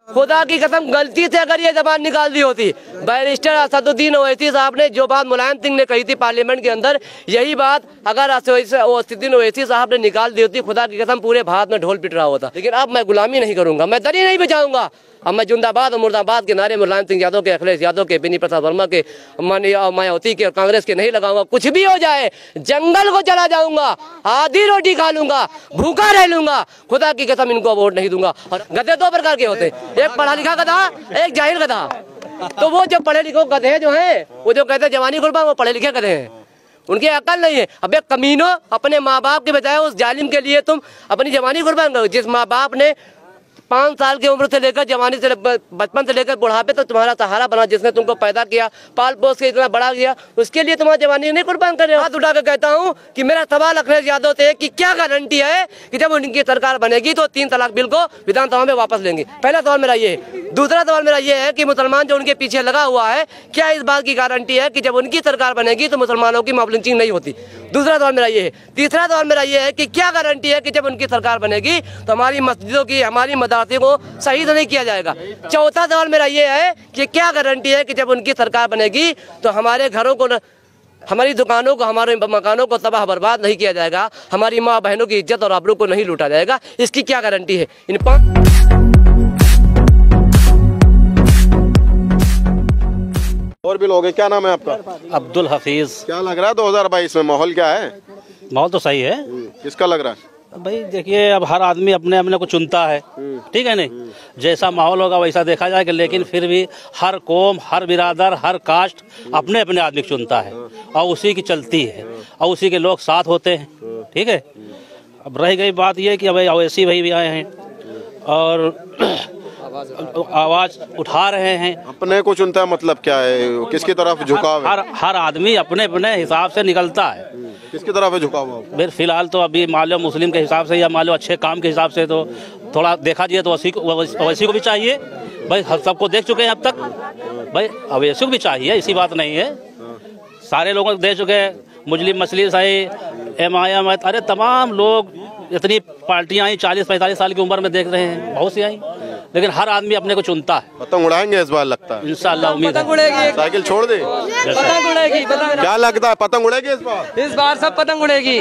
खुदा की कसम गलती से अगर ये जबान निकाल दी होती, बैरिस्टर असदुद्दीन ओवैसी साहब ने जो बात मुलायम सिंह ने कही थी पार्लियामेंट के अंदर, यही बात अगर असदुद्दीन ओवैसी साहब ने निकाल दी होती, खुदा की कसम पूरे भारत में ढोल पिट रहा होता। लेकिन अब मैं गुलामी नहीं करूंगा, मैं दरी नहीं बजाऊंगा। अब मैं जिंदाबाद और मुर्दाबाद के नारे मुलायम सिंह यादव के, अखिलेश यादव के, बेनी प्रसाद वर्मा के, मायावती के और कांग्रेस के नहीं लगाऊंगा। कुछ भी हो जाए, जंगल को चला जाऊंगा, आधी रोटी खा लूंगा, भूखा रह लूंगा, खुदा की कसम इनको वोट नहीं दूंगा। और गधे दो प्रकार के होते, एक पढ़ा लिखा गधा, एक जाहिल गधा। तो वो जो पढ़े लिखे गधे जो हैं, वो जो कहते हैं जवानी कुर्बान, वो पढ़े लिखे गधे हैं, उनकी अकल नहीं है। अबे कमीनो, अपने माँ बाप के बजाय उस जालिम के लिए तुम अपनी जवानी कुर्बान करो। जिस माँ बाप ने 5 साल की उम्र से लेकर जवानी से, बचपन से लेकर बुढ़ापे तक तुम्हारा सहारा बना, जिसने तुमको पैदा किया, पाल पोस के इतना बड़ा किया, उसके लिए तुम्हारी जवानी नहीं कुर्बान कर रहे हो। हाथ उठा कर कहता हूँ कि मेरा सवाल अखिलेश यादव से कि क्या गारंटी है कि जब उनकी सरकार बनेगी तो 3 तलाक बिल को विधानसभा में वापस लेंगे। पहला सवाल मेरा ये है। दूसरा सवाल मेरा ये है कि मुसलमान जो उनके पीछे लगा हुआ है, क्या इस बात की गारंटी है कि जब उनकी सरकार बनेगी तो मुसलमानों की मॉब लिंचिंग नहीं होती? दूसरा सवाल मेरा ये है। तीसरा सवाल मेरा ये है कि क्या गारंटी है कि जब उनकी सरकार बनेगी तो हमारी मस्जिदों की, हमारी मदरसे को सही से नहीं किया जाएगा? चौथा सवाल मेरा ये है कि क्या गारंटी है कि जब उनकी सरकार बनेगी तो हमारे घरों को, हमारी दुकानों को, हमारे मकानों को तबाह बर्बाद नहीं किया जाएगा, हमारी माँ बहनों की इज्जत और आबरू को नहीं लूटा जाएगा? इसकी क्या गारंटी है? इन और भी लोग हैं। क्या नाम है आपका? अब्दुल हफीज। क्या लग रहा है 2022 में माहौल क्या है? माहौल तो सही है। किसका लग रहा है? भाई देखिए, अब हर आदमी अपने अपने को चुनता है, ठीक है नहीं? जैसा माहौल होगा वैसा देखा जाएगा, लेकिन फिर भी हर कौम, हर बिरादर, हर कास्ट अपने अपने आदमी को चुनता है और उसी की चलती है और उसी के लोग साथ होते हैं, ठीक है? अब रह गई बात यह कि अब ओवैसी भाई भी आए हैं और आवाज उठा रहे हैं। अपने को चुनता है मतलब क्या है? किसकी तरफ झुकाव है? हर आदमी अपने अपने हिसाब से निकलता है। किसकी तरफ है झुकाव? फिलहाल तो अभी मान लो मुस्लिम के हिसाब से या मान लो अच्छे काम के हिसाब से, तो थोड़ा देखा जाए तो ओवैसी को भी चाहिए भाई। सबको देख चुके हैं अब तक भाई, ओवैसी को भी चाहिए, ऐसी बात नहीं है। सारे लोगों को देख चुके हैं, मुस्लिम मसलिम सही, MIM, अरे तमाम लोग, इतनी पार्टियां आई, 40-45 साल की उम्र में देख रहे हैं, बहुत सी आई, लेकिन हर आदमी अपने को चुनता है। पतंग उड़ाएंगे इस बार लगता है? इंशाल्लाह उम्मीद है। साइकिल छोड़ दे, पतंग उड़ेगी। क्या लगता है पतंग उड़ेगी इस बार? इस बार सब पतंग उड़ेगी।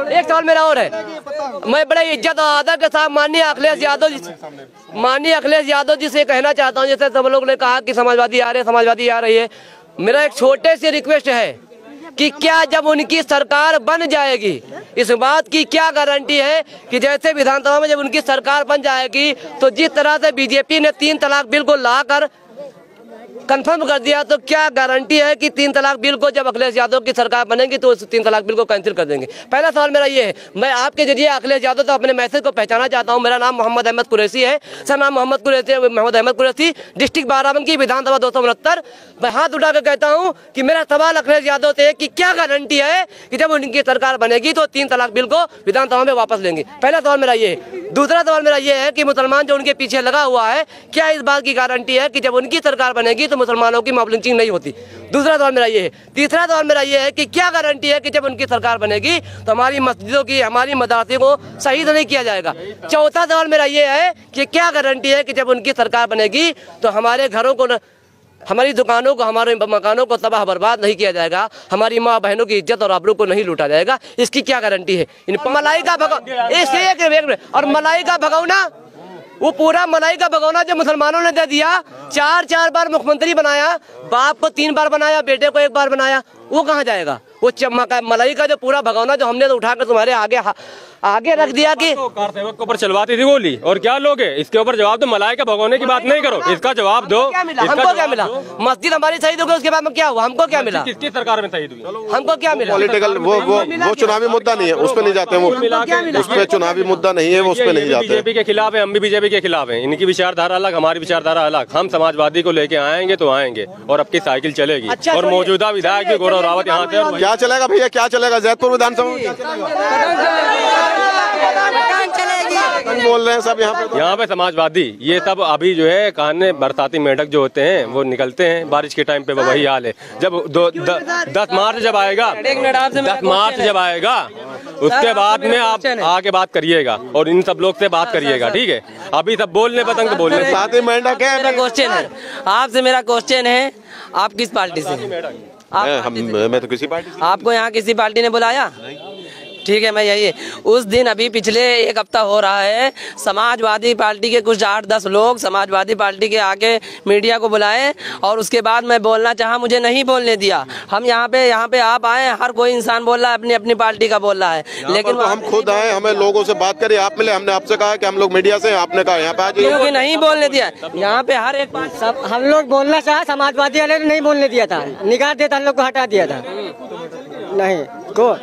एक सवाल मेरा और है। मैं बड़े इज्जत और आदर के साथ माननीय अखिलेश यादव जी से कहना चाहता हूँ, जैसे सब लोग ने कहा कि समाजवादी आ रही है, मेरा एक छोटे से रिक्वेस्ट है कि क्या जब उनकी सरकार बन जाएगी, इस बात की क्या गारंटी है कि जैसे विधानसभा में जब उनकी सरकार बन जाएगी तो जिस तरह से बीजेपी ने 3 तलाक बिल को लाकर कंफर्म कर दिया, तो क्या गारंटी है कि 3 तलाक बिल को जब अखिलेश यादव की सरकार बनेगी तो उस 3 तलाक बिल को कैंसिल कर देंगे? पहला सवाल मेरा ये है। मैं आपके जरिए अखिलेश यादव तो अपने मैसेज को पहचाना चाहता हूं। मेरा नाम मोहम्मद अहमद कुरैशी है। सर, नाम मोहम्मद अहमद कुरैशी, डिस्ट्रिक्ट बाराबंकी, विधानसभा 269। मैं हाथ उठाकर कहता हूँ कि मेरा सवाल अखिलेश यादव से कि क्या गारंटी है कि जब उनकी सरकार बनेगी तो 3 तलाक बिल को विधानसभा में वापस लेंगे? पहला सवाल मेरा ये है। दूसरा सवाल मेरा ये है कि मुसलमान जो उनके पीछे लगा हुआ है, क्या इस बात की गारंटी है कि जब उनकी सरकार बनेगी तो मुसलमानों की मॉब लिंचिंग नहीं होती? दूसरा सवाल मेरा ये है। तीसरा सवाल मेरा ये है कि क्या गारंटी है कि जब उनकी सरकार बनेगी तो हमारी मस्जिदों की, हमारी मदरसे को सही से नहीं किया जाएगा? चौथा सवाल मेरा ये है कि क्या गारंटी है कि जब उनकी सरकार बनेगी तो हमारे घरों को, हमारी दुकानों को, हमारे मकानों को तबाह बर्बाद नहीं किया जाएगा, हमारी माँ बहनों की इज्जत और आबरू को नहीं लूटा जाएगा? इसकी क्या गारंटी है? इन मलाई का और मलाई का भगौना, वो पूरा मलाई का भगौना जो मुसलमानों ने दे दिया, 4 बार मुख्यमंत्री बनाया, बाप को 3 बार बनाया, बेटे को 1 बार बनाया, वो कहाँ जाएगा? वो मलाई का जो पूरा भगौना जो हमने तो उठाकर तुम्हारे आगे रख दिया कि कारसेवक के ऊपर चलवाती थी गोली, और क्या लोगे? इसके ऊपर जवाब दो। मलाई का भगोने की बात नहीं करो, इसका जवाब दो। हमको क्या मिला? मस्जिद हमारी शहीद हो गई, उसके बाद में क्या हुआ? हमको क्या मिला? किसकी सरकार में शहीद हुई? हमको क्या मिला? पॉलिटिकल वो चुनावी मुद्दा नहीं है, उस पर नहीं जाते। वो उस पर चुनावी मुद्दा नहीं है, वो उस पर नहीं जाते। बीजेपी के खिलाफ है, हम भी बीजेपी के खिलाफ है। इनकी विचारधारा अलग, हमारी विचारधारा अलग। हम समाजवादी को लेके आएंगे तो आएंगे, और अब की साइकिल चलेगी। और मौजूदा विधायक भी गौरव रावत यहाँ से। क्या चलेगा भैया, क्या चलेगा? जैतपुर विधानसभा कौन बोल रहे हैं सब यहाँ पे समाजवादी, ये सब अभी जो है कहने बरसाती मेढक जो होते हैं वो निकलते हैं बारिश के टाइम पे, वही हाल है। जब 10 मार्च जब आएगा, 10 मार्च जब आएगा उसके बाद में आप आके बात करिएगा और इन सब लोग से बात करिएगा, ठीक है। अभी सब बोलने पतंग तो बोलने। बरसाती मेढक है। मेरा क्वेश्चन है आपसे, मेरा क्वेश्चन है आप किस पार्टी से? मैं तो किसी पार्टी से। आपको यहाँ किसी पार्टी ने बुलाया? ठीक है, मैं यही उस दिन अभी पिछले 1 हफ्ता हो रहा है, समाजवादी पार्टी के कुछ 8-10 लोग समाजवादी पार्टी के आके मीडिया को बुलाए और उसके बाद मैं बोलना चाहा, मुझे नहीं बोलने दिया। हम यहाँ पे आप आए, हर कोई इंसान बोल रहा है अपनी अपनी पार्टी का बोल रहा है, लेकिन तो हम खुद आए, हमें लोगों से बात करिए। आप मिले, हमने आपसे कहा कि हम लोग मीडिया से, आपने कहा यहाँ पे आ जाइए, क्योंकि नहीं बोलने दिया। यहाँ पे हर एक सब हम लोग बोलना चाहे, समाजवादी वाले ने नहीं बोलने दिया था, निकाल देता, हम लोग को हटा दिया था। नहीं तो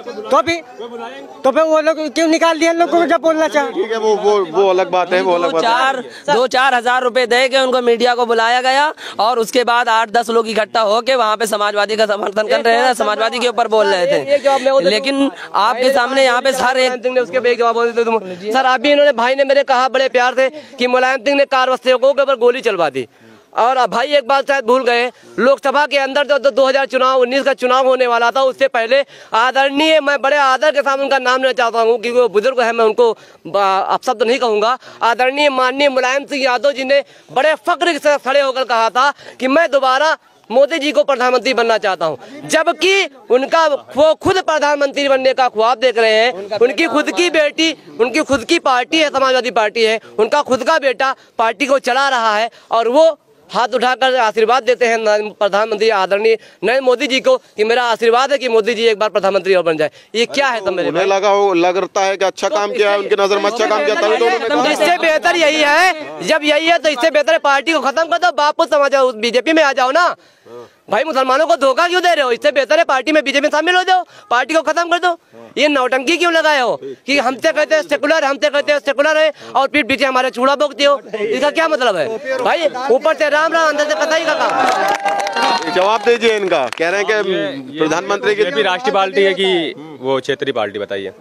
फिर वो लोग क्यों निकाल दिया लोग को जब बोलना चाहे? ठीक है, वो अलग बात है, वो अलग बात है। 2-4 हजार रुपए दे के उनको मीडिया को बुलाया गया और उसके बाद 8-10 लोग इकट्ठा होके वहाँ पे समाजवादी का समर्थन कर रहे हैं, समाजवादी के ऊपर बोल रहे थे। लेकिन आपके सामने यहाँ पे सर एक उसके जवाब बोलते सर, अभी इन्होंने भाई ने मेरे कहा बड़े प्यार से कि मुलायम सिंह ने कारवस्तियों के ऊपर गोली चलवा दी। और भाई एक बात शायद भूल गए, लोकसभा के अंदर जो 2019 का चुनाव होने वाला था, उससे पहले आदरणीय, मैं बड़े आदर के साथ उनका नाम लेना चाहता हूँ क्योंकि वो बुजुर्ग है, मैं उनको अपशब्द नहीं कहूँगा। आदरणीय माननीय मुलायम सिंह यादव जी ने बड़े फक्र से खड़े होकर कहा था कि मैं दोबारा मोदी जी को प्रधानमंत्री बनना चाहता हूं, जबकि उनका वो खुद प्रधानमंत्री बनने का ख्वाब देख रहे हैं। उनकी खुद की बेटी, उनकी खुद की पार्टी है, समाजवादी पार्टी है, उनका खुद का बेटा पार्टी को चला रहा है और वो हाथ उठाकर आशीर्वाद देते हैं प्रधानमंत्री आदरणीय नरेंद्र मोदी जी को कि मेरा आशीर्वाद है कि मोदी जी एक बार प्रधानमंत्री और बन जाए। ये क्या है? तब मेरे लगता है कि अच्छा काम किया है, उनकी नजर में अच्छा काम किया, तभी तो उन्होंने। इससे बेहतर यही है, जब यही है तो इससे बेहतर पार्टी को खत्म कर दो, बापू समाज बीजेपी में आ जाओ ना भाई। मुसलमानों को धोखा क्यों दे रहे हो? इससे बेहतर है पार्टी में बीजेपी में शामिल हो जाओ, पार्टी को खत्म कर दो। ये नौटंकी क्यों लगाए हो कि हमसे कहते हैं सेकुलर, हमसे कहते हैं सेकुलर है और फिर पीछे हमारे चूड़ा बोकते हो? इसका क्या मतलब है भाई? ऊपर से राम राम, अंदर से कतई का काम। जवाब दीजिए इनका। कह रहे हैं कि प्रधानमंत्री की राष्ट्रीय पार्टी है कि वो क्षेत्रीय पार्टी? बताइए,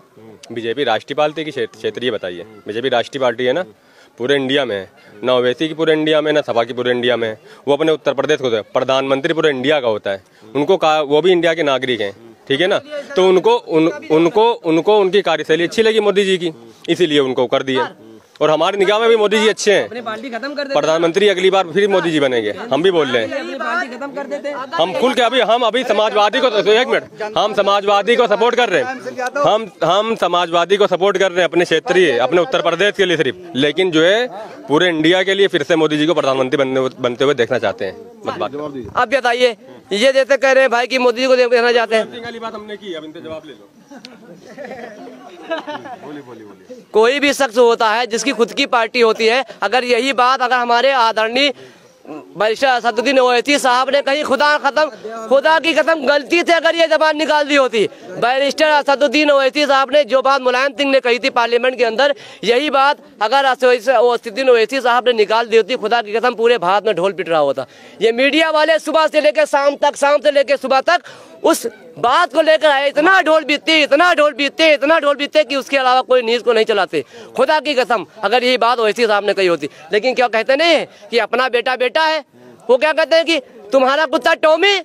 बीजेपी राष्ट्रीय पार्टी की क्षेत्रीय बताइए। बीजेपी राष्ट्रीय पार्टी है ना, पूरे इंडिया में, ना ओवैसी की पूरे इंडिया में, ना सपा की पूरे इंडिया में। वो अपने उत्तर प्रदेश को प्रधानमंत्री पूरे इंडिया का होता है, उनको वो भी इंडिया के नागरिक हैं, ठीक है ना। तो उनको उनकी कार्यशैली अच्छी लगी मोदी जी की, इसीलिए उनको कर दिया। और हमारी निगाह में भी मोदी जी अच्छे हैं, प्रधानमंत्री अगली बार फिर मोदी जी बनेंगे, हम भी बोल रहे हैं। हम खुल के हम अभी समाजवादी को, एक मिनट, हम समाजवादी को सपोर्ट कर रहे हैं, हम समाजवादी को सपोर्ट कर रहे हैं अपने क्षेत्रीय, अपने उत्तर प्रदेश के लिए सिर्फ, लेकिन जो है पूरे इंडिया के लिए फिर से मोदी जी को प्रधानमंत्री बनते हुए देखना चाहते हैं। अब बताइए, ये जैसे कह रहे हैं भाई कि मोदी जी को देखना चाहते हैं, बात हमने की, अब इनसे जवाब ले लो। कोई भी शख्स होता है जिसकी खुद की पार्टी होती है, अगर यही बात अगर हमारे आदरणीय बैरिस्टर असदुद्दीन ओवैसी साहब ने कहीं खुदा की कसम गलती से अगर ये जबान निकाल दी होती, बैरिस्टर असदुद्दीन ओवैसी साहब ने जो बात मुलायम सिंह ने कही थी पार्लियामेंट के अंदर, यही बात अगर असदुद्दीन ओवैसी साहब ने निकाल दी होती, खुदा की कसम पूरे भारत में ढोल पिट रहा होता। ये मीडिया वाले सुबह से लेकर शाम तक, शाम से लेकर सुबह तक उस बात को लेकर आए, इतना ढोल बीतते कि उसके अलावा कोई न्यूज़ को नहीं चलाते। खुदा की कसम अगर यही बात ओवैसी साहब ने कही होती, लेकिन क्या कहते नहीं है कि अपना बेटा बेटा है, वो क्या कहते हैं कि तुम्हारा कुत्ता टॉमी,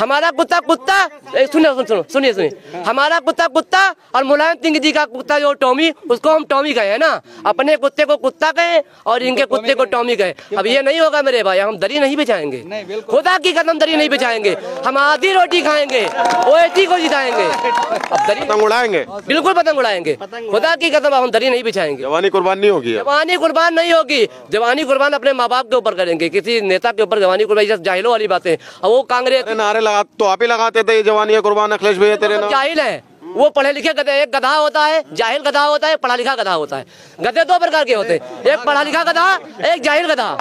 हमारा कुत्ता कुत्ता। सुनिए, हमारा कुत्ता कुत्ता और मुलायम सिंह जी का कुत्ता जो टॉमी, उसको हम टॉमी कहे ना, अपने कुत्ते को कुत्ता कहे और इनके कुत्ते को टॉमी कहे। अब ये नहीं होगा मेरे भाई, हम दरी नहीं बिछाएंगे, खुदा की कसम दरी नहीं बिछाएंगे, हम आधी रोटी खाएंगे, ओवैसी को जिताएंगे, अब दरी पतंग उड़ाएंगे, बिल्कुल पतंग उड़ाएंगे, खुदा की कसम हम दरी नहीं बिछाएंगे। जवानी कुर्बान नहीं होगी, जवानी कुर्बान नहीं होगी, जवानी कुर्बान अपने माँ बाप के ऊपर करेंगे, किसी नेता के ऊपर जवानी कुर्बान जाहिलों वाली बातें। अब वो कांग्रेस नारे लगा तो आप ही लगाते थे, जवानी कुर्बान अखिलेश भैया तेरे नाम। जाहिल है वो, पढ़े लिखे गधे, एक गधा होता है, जाहिल गधा होता है, पढ़ा लिखा गधा होता है। गधे 2 प्रकार के होते हैं, एक पढ़ा लिखा गधा, एक जाहिल गधा।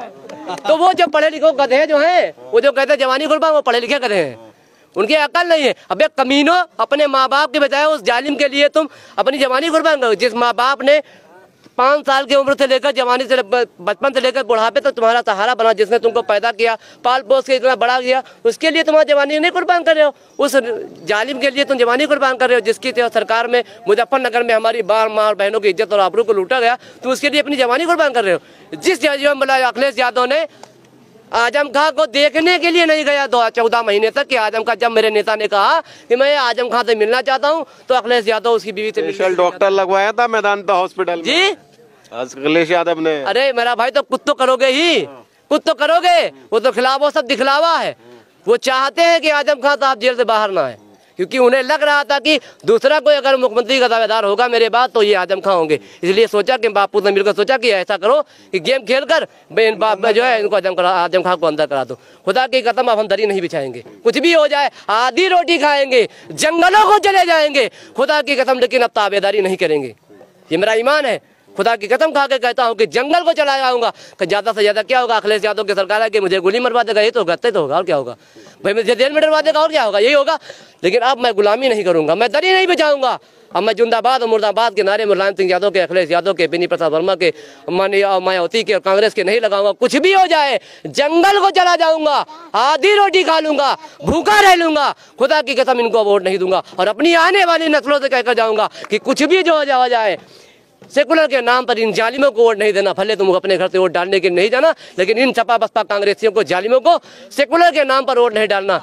तो वो जो पढ़े लिखे गधे जो हैं, वो जो कहते हैं जवानी कुर्बान, वो पढ़े लिखे गधे हैं, उनकी अकल नहीं है। अबे कमीनो, अपने माँ बाप के बजाय उस जालिम के लिए तुम अपनी जवानी कुर्बान करो, जिस माँ बाप ने 5 साल की उम्र से लेकर जवानी से बचपन से लेकर बुढ़ापे तक तुम्हारा सहारा बना, जिसने तुमको पैदा किया, पाल पोस के इतना बड़ा किया, उसके लिए तुम्हारा जवानी नहीं कुर्बान कर रहे हो? उस जालिम के लिए तुम जवानी कुर्बान कर रहे हो, जिसकी सरकार में मुजफ्फरनगर में हमारी बार मार बहनों की इज्जत और आबरू को लूटा गया, तो उसके लिए अपनी जवानी कुर्बान कर रहे हो। जिस जजीवन बुलाया अखिलेश यादव ने आजम खां को देखने के लिए नहीं गया 14 महीने तक, कि आजम खां, जब मेरे नेता ने कहा कि मैं आजम खां से मिलना चाहता हूं, तो अखिलेश यादव उसकी बीवी से स्पेशल डॉक्टर लगवाया था मैदान पे हॉस्पिटल जी अखिलेश यादव ने। अरे मेरा भाई, तो कुछ तो करोगे ही, कुछ तो करोगे। वो तो खिलाफ, वो सब दिखलावा है। वो चाहते हैं कि आजम खां साहब जेल से बाहर ना आए, क्योंकि उन्हें लग रहा था कि दूसरा कोई अगर मुख्यमंत्री का दावेदार होगा मेरे बाद, तो ये आजम खां होंगे। इसलिए सोचा कि बापू ने मिलकर सोचा कि ऐसा करो कि गेम खेलकर जो है इनको आजम खां को अंदर करा दो। खुदा की कसम, अब हम दरी नहीं बिछाएंगे, कुछ भी हो जाए, आधी रोटी खाएंगे, जंगलों को चले जाएंगे, खुदा की कसम, लेकिन अब ताबेदारी नहीं करेंगे। ये मेरा ईमान है, खुदा की कसम खा के कहता हूँ कि जंगल को चला जाऊंगा। ज्यादा से ज्यादा क्या होगा? अखिलेश यादव की सरकार है कि मुझे गोली मरवा देगा, ये तो करते तो होगा, और क्या होगा भाई? मुझे जेल में डरवा देगा, और क्या होगा? यही होगा। लेकिन अब मैं गुलामी नहीं करूंगा, मैं दरी नहीं बिछाऊंगा। अब मैं जिंदाबाद और मुर्दाबाद के नारे मुलायम सिंह यादव के, अखिलेश यादव के, बेनी प्रसाद वर्मा के, मायावती के और कांग्रेस के नहीं लगाऊंगा। कुछ भी हो जाए, जंगल को चला जाऊंगा, आधी रोटी खा लूंगा, भूखा रह लूंगा, खुदा की कसम इनको वोट नहीं दूंगा। और अपनी आने वाली नस्लों से कहकर जाऊंगा कि कुछ भी जो हो जाए, सेकुलर के नाम पर इन जालिमों को वोट नहीं देना। भले तुम अपने घर से वोट डालने के नहीं जाना, लेकिन इन सपा बसपा कांग्रेसियों को, जालिमों को सेकुलर के नाम पर वोट नहीं डालना।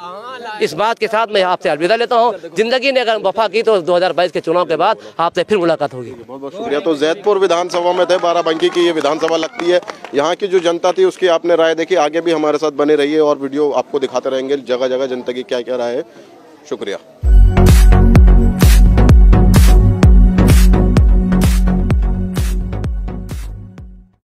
इस बात के साथ मैं आपसे अलविदा लेता हूं। जिंदगी ने अगर वफा की तो 2022 के चुनाव के बाद आपसे फिर मुलाकात होगी। बहुत बहुत शुक्रिया। तो जैदपुर विधानसभा में थे, बाराबंकी की ये विधानसभा लगती है। यहाँ की जो जनता थी उसकी आपने राय देखी। आगे भी हमारे साथ बने रहिए और वीडियो आपको दिखाते रहेंगे जगह जगह जनता की क्या क्या राय है। शुक्रिया।